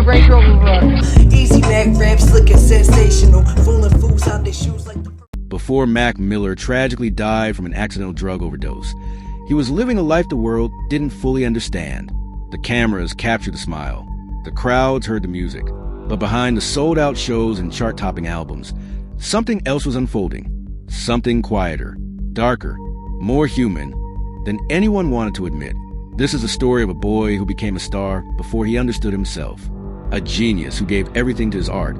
Range Rover run. Easy Mac raps looking sensational, fooling fools out their shoes like the... Before Mac Miller tragically died from an accidental drug overdose, he was living a life the world didn't fully understand. The cameras captured the smile. The crowds heard the music. But behind the sold-out shows and chart-topping albums, something else was unfolding. Something quieter, darker, more human than anyone wanted to admit. This is the story of a boy who became a star before he understood himself. A genius who gave everything to his art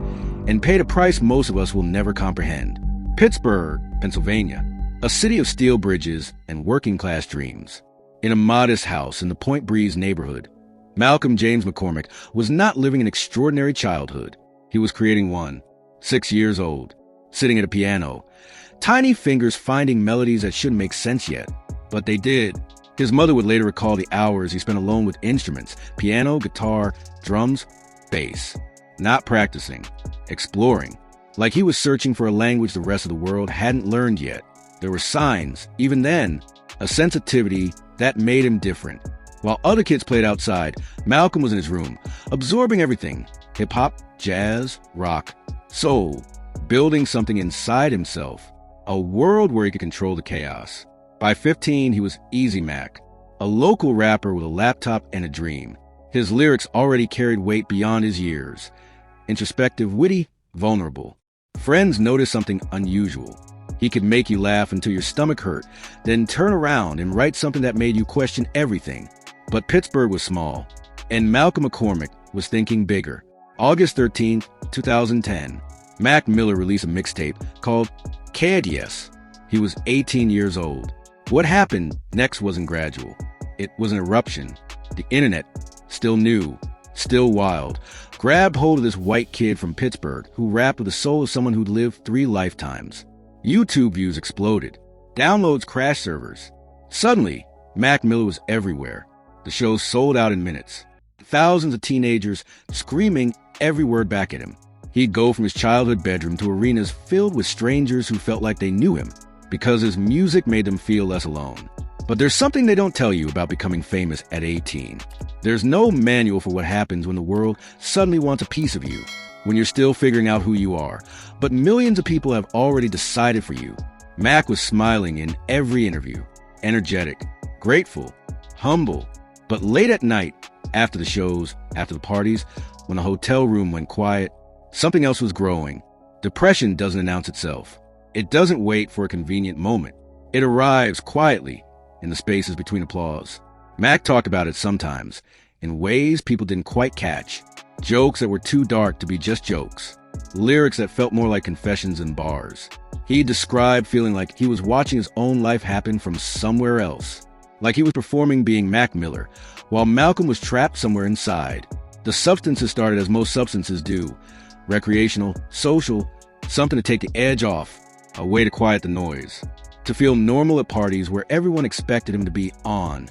and paid a price most of us will never comprehend. Pittsburgh, Pennsylvania, a city of steel bridges and working-class dreams. In a modest house in the Point Breeze neighborhood, Malcolm James McCormick was not living an extraordinary childhood. He was creating one, 6 years old, sitting at a piano, tiny fingers finding melodies that shouldn't make sense yet, but they did. His mother would later recall the hours he spent alone with instruments, piano, guitar, drums, bass, not practicing, exploring, like he was searching for a language the rest of the world hadn't learned yet. There were signs, even then, a sensitivity that made him different. While other kids played outside, Malcolm was in his room, absorbing everything, hip-hop, jazz, rock, soul, building something inside himself, a world where he could control the chaos. By 15, he was Easy Mac, a local rapper with a laptop and a dream. His lyrics already carried weight beyond his years. Introspective, witty, vulnerable. Friends noticed something unusual. He could make you laugh until your stomach hurt, then turn around and write something that made you question everything. But Pittsburgh was small, and Malcolm McCormick was thinking bigger. August 13, 2010, Mac Miller released a mixtape called Yes. He was 18 years old. What happened next wasn't gradual. It was an eruption. The internet, still new, still wild, grabbed hold of this white kid from Pittsburgh who rapped with the soul of someone who'd lived 3 lifetimes. YouTube views exploded. Downloads crashed servers. Suddenly, Mac Miller was everywhere. The show sold out in minutes. Thousands of teenagers screaming every word back at him. He'd go from his childhood bedroom to arenas filled with strangers who felt like they knew him because his music made them feel less alone. But there's something they don't tell you about becoming famous at 18. There's no manual for what happens when the world suddenly wants a piece of you, when you're still figuring out who you are. But millions of people have already decided for you. Mac was smiling in every interview, energetic, grateful, humble. But late at night, after the shows, after the parties, when the hotel room went quiet, something else was growing. Depression doesn't announce itself. It doesn't wait for a convenient moment. It arrives quietly in the spaces between applause. Mac talked about it sometimes, in ways people didn't quite catch. Jokes that were too dark to be just jokes. Lyrics that felt more like confessions than bars. He described feeling like he was watching his own life happen from somewhere else. Like he was performing being Mac Miller, while Malcolm was trapped somewhere inside. The substances started as most substances do. Recreational, social, something to take the edge off, a way to quiet the noise. To feel normal at parties where everyone expected him to be on.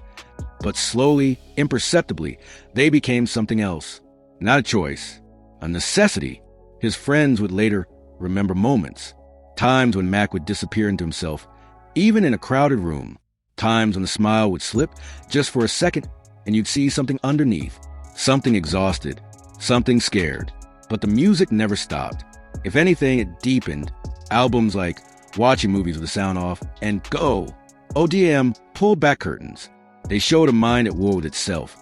But slowly, imperceptibly, they became something else. Not a choice, a necessity. His friends would later remember moments. Times when Mac would disappear into himself, even in a crowded room. Times when the smile would slip just for a second and you'd see something underneath. Something exhausted, something scared. But the music never stopped. If anything, it deepened. Albums like Watching Movies with the Sound Off and Go, ODM pulled back curtains. They showed a mind at war with itself.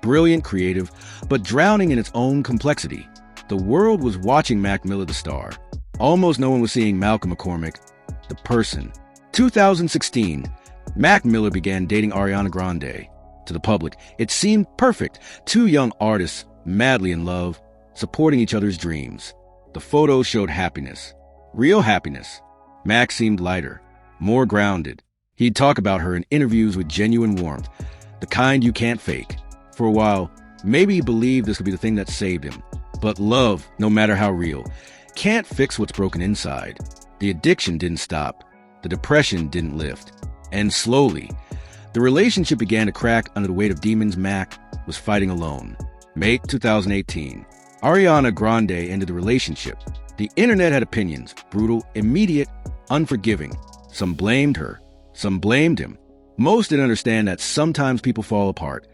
Brilliant, creative, but drowning in its own complexity. The world was watching Mac Miller the star. Almost no one was seeing Malcolm McCormick, the person. 2016, Mac Miller began dating Ariana Grande. To the public, it seemed perfect. 2 young artists, madly in love, supporting each other's dreams. The photos showed happiness. Real happiness. Mac seemed lighter, more grounded. He'd talk about her in interviews with genuine warmth, the kind you can't fake. For a while, maybe he believed this could be the thing that saved him. But love, no matter how real, can't fix what's broken inside. The addiction didn't stop. The depression didn't lift. And slowly, the relationship began to crack under the weight of demons Mac was fighting alone. May 2018. Ariana Grande ended the relationship. The internet had opinions, brutal, immediate, unforgiving. Some blamed her. Some blamed him. Most didn't understand that sometimes people fall apart.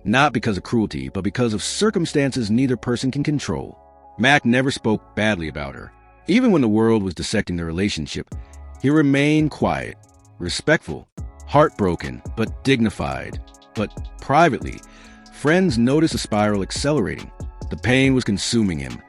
not because of cruelty, but because of circumstances neither person can control. Mac never spoke badly about her. Even when the world was dissecting their relationship, he remained quiet, respectful, heartbroken, but dignified. But privately, friends noticed the spiral accelerating. The pain was consuming him,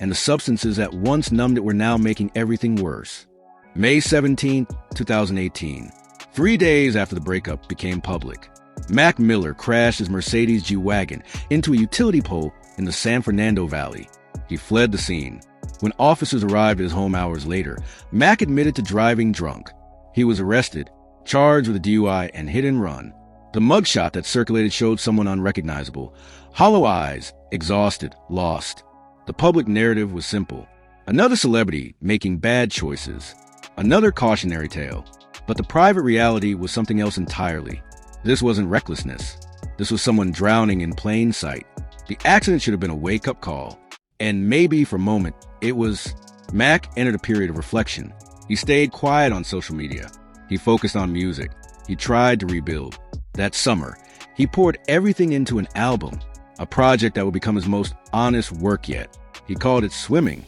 and the substances that once numbed it were now making everything worse. May 17, 2018, 3 days after the breakup became public, Mac Miller crashed his Mercedes G-Wagon into a utility pole in the San Fernando Valley. He fled the scene. When officers arrived at his home hours later, Mac admitted to driving drunk. He was arrested, charged with a DUI and hit and run. The mugshot that circulated showed someone unrecognizable, hollow eyes, exhausted, lost. The public narrative was simple. Another celebrity making bad choices. Another cautionary tale. But the private reality was something else entirely. This wasn't recklessness. This was someone drowning in plain sight. The accident should have been a wake-up call. And maybe for a moment, it was. Mac entered a period of reflection. He stayed quiet on social media. He focused on music. He tried to rebuild. That summer, he poured everything into an album, a project that would become his most honest work yet. He called it Swimming.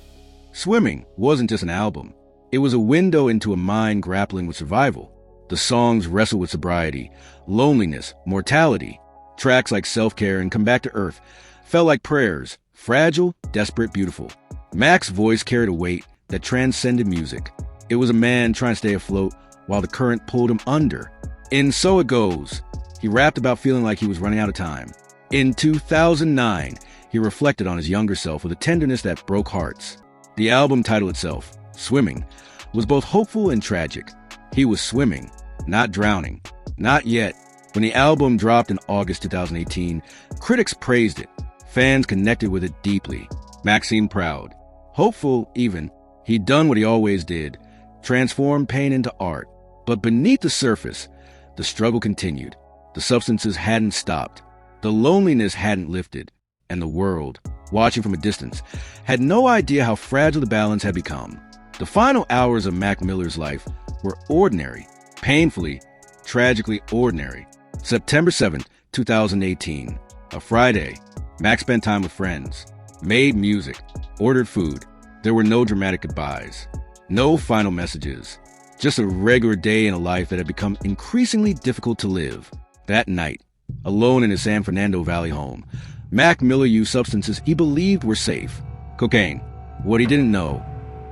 Swimming wasn't just an album. It was a window into a mind grappling with survival. The songs wrestled with sobriety, loneliness, mortality. Tracks like Self-Care and Come Back to Earth felt like prayers, fragile, desperate, beautiful. Mac's voice carried a weight that transcended music. It was a man trying to stay afloat while the current pulled him under. In So It Goes, he rapped about feeling like he was running out of time. In 2009, he reflected on his younger self with a tenderness that broke hearts. The album title itself, Swimming, was both hopeful and tragic. He was swimming, not drowning. Not yet. When the album dropped in August 2018, critics praised it. Fans connected with it deeply. Mac seemed proud. Hopeful, even. He'd done what he always did, transformed pain into art. But beneath the surface, the struggle continued. The substances hadn't stopped. The loneliness hadn't lifted. And the world, watching from a distance, had no idea how fragile the balance had become. The final hours of Mac Miller's life were ordinary, painfully, tragically ordinary. September 7th, 2018, a Friday. Mac spent time with friends, made music, ordered food. There were no dramatic goodbyes, no final messages, just a regular day in a life that had become increasingly difficult to live. That night, alone in his San Fernando Valley home, Mac Miller used substances he believed were safe. Cocaine. What he didn't know,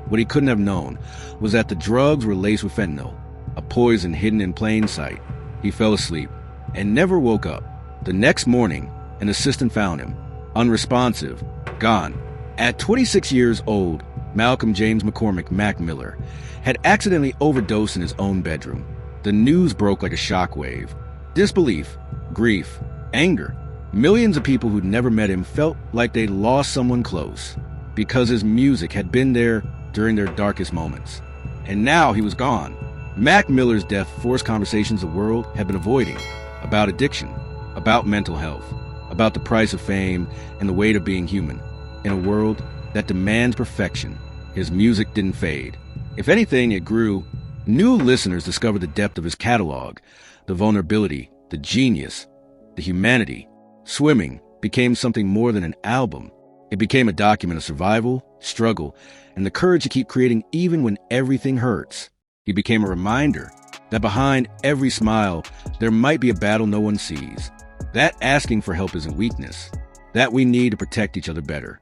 what he couldn't have known, was that the drugs were laced with fentanyl, a poison hidden in plain sight. He fell asleep and never woke up. The next morning, an assistant found him, unresponsive, gone. At 26 years old, Malcolm James McCormick Mac Miller had accidentally overdosed in his own bedroom. The news broke like a shockwave. Disbelief, grief, anger. Millions of people who'd never met him felt like they'd lost someone close because his music had been there during their darkest moments. And now he was gone. Mac Miller's death forced conversations the world had been avoiding about addiction, about mental health, about the price of fame and the weight of being human. In a world that demands perfection, his music didn't fade. If anything, it grew. New listeners discovered the depth of his catalog, the vulnerability, the genius, the humanity. Swimming became something more than an album. It became a document of survival, struggle, and the courage to keep creating even when everything hurts. He became a reminder that behind every smile, there might be a battle no one sees. That asking for help isn't weakness. That we need to protect each other better.